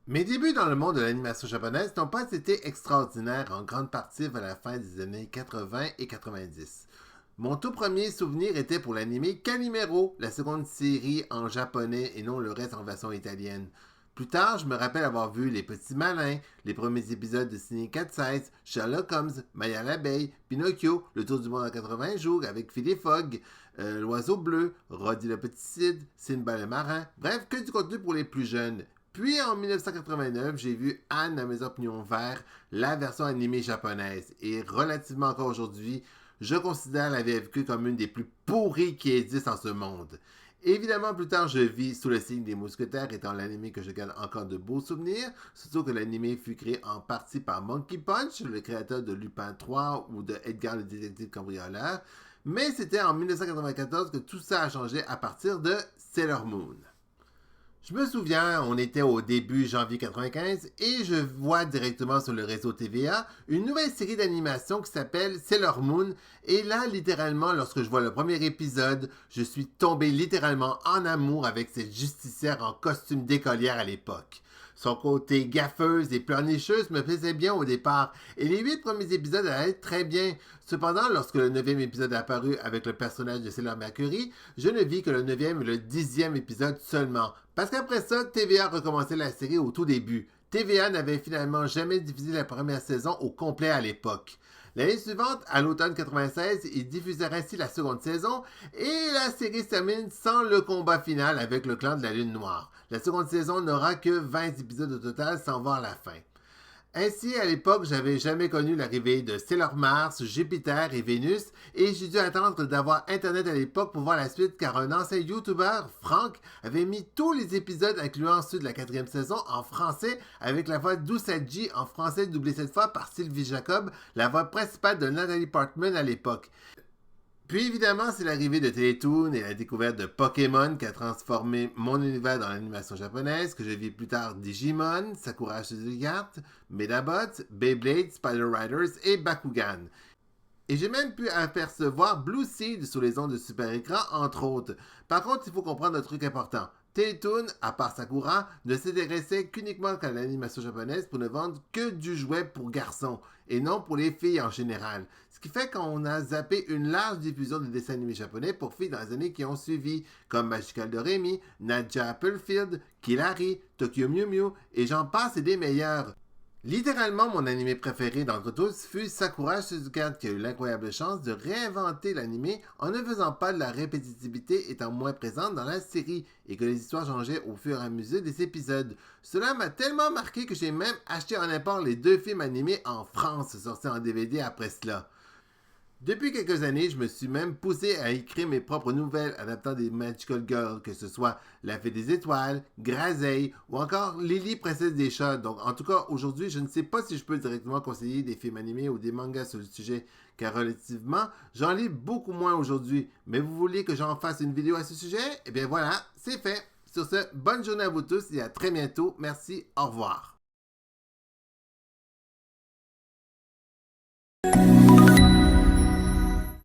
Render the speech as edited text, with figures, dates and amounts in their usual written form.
Mes débuts dans le monde de l'animation japonaise n'ont pas été extraordinaires en grande partie vers la fin des années 80 et 90. Mon tout premier souvenir était pour l'anime Calimero, la seconde série en japonais et non le reste en version italienne. Plus tard, je me rappelle avoir vu Les Petits Malins, les premiers épisodes de Ciné 4-16, Sherlock Holmes, Maya l'abeille, Pinocchio, Le Tour du monde en 80 jours avec Phil Fogg, L'Oiseau bleu, Roddy le Petit Cid, Sinbad le Marin, bref, que du contenu pour les plus jeunes. Puis en 1989, j'ai vu Anne à Maison Pignon Vert, la version animée japonaise. Et relativement encore aujourd'hui, je considère la VFQ comme une des plus pourries qui existent en ce monde. Évidemment, plus tard, je vis Sous le signe des mousquetaires étant l'anime que je garde encore de beaux souvenirs, surtout que l'anime fut créé en partie par Monkey Punch, le créateur de Lupin 3 ou de Edgar le détective cambrioleur. Mais c'était en 1994 que tout ça a changé à partir de Sailor Moon. Je me souviens, on était au début janvier 95 et je vois directement sur le réseau TVA une nouvelle série d'animation qui s'appelle Sailor Moon. Et là, littéralement, lorsque je vois le premier épisode, je suis tombé littéralement en amour avec cette justicière en costume d'écolière à l'époque. Son côté gaffeuse et pleurnicheuse me plaisait bien au départ, et les 8 premiers épisodes allaient très bien. Cependant, lorsque le 9e épisode est apparu avec le personnage de Sailor Mercury, je ne vis que le 9e et le 10e épisode seulement. Parce qu'après ça, TVA recommençait la série au tout début. TVA n'avait finalement jamais diffusé la première saison au complet à l'époque. L'année suivante, à l'automne 96, ils diffusèrent ainsi la seconde saison et la série se termine sans le combat final avec le clan de la Lune Noire. La seconde saison n'aura que 20 épisodes au total sans voir la fin. Ainsi, à l'époque, j'avais jamais connu l'arrivée de Sailor Mars, Jupiter et Vénus, et j'ai dû attendre d'avoir Internet à l'époque pour voir la suite, car un ancien YouTuber, Franck, avait mis tous les épisodes, incluant ceux de la 4e saison, en français, avec la voix d'Usaji en français doublée cette fois par Sylvie Jacob, la voix principale de Natalie Portman à l'époque. Puis évidemment, c'est l'arrivée de Télétoon et la découverte de Pokémon qui a transformé mon univers dans l'animation japonaise, que je vis plus tard Digimon, Sakura Suzuki, Medabots, Beyblade, Spider Riders et Bakugan. Et j'ai même pu apercevoir Blue Seed sous les ondes de Super Écran, entre autres. Par contre, il faut comprendre un truc important. Télétoon, à part Sakura, ne s'intéressait qu'uniquement à l'animation japonaise pour ne vendre que du jouet pour garçons, et non pour les filles en général. Ce qui fait qu'on a zappé une large diffusion de dessins animés japonais pour filles dans les années qui ont suivi, comme Magical Doremi, Nadja Applefield, Kilari, Tokyo Mew Mew, et j'en passe et des meilleurs. Littéralement, mon animé préféré d'entre tous fut Sakura Suzuka, qui a eu l'incroyable chance de réinventer l'animé en ne faisant pas de la répétitivité étant moins présente dans la série et que les histoires changeaient au fur et à mesure des épisodes. Cela m'a tellement marqué que j'ai même acheté en import les 2 films animés en France, sortis en DVD après cela. Depuis quelques années, je me suis même poussé à écrire mes propres nouvelles adaptant des Magical Girls, que ce soit La Fée des Étoiles, Grazey ou encore Lily, Princesse des Chats. Donc en tout cas, aujourd'hui, je ne sais pas si je peux directement conseiller des films animés ou des mangas sur le sujet, car relativement, j'en lis beaucoup moins aujourd'hui. Mais vous vouliez que j'en fasse une vidéo à ce sujet? Eh bien voilà, c'est fait. Sur ce, bonne journée à vous tous et à très bientôt. Merci, au revoir.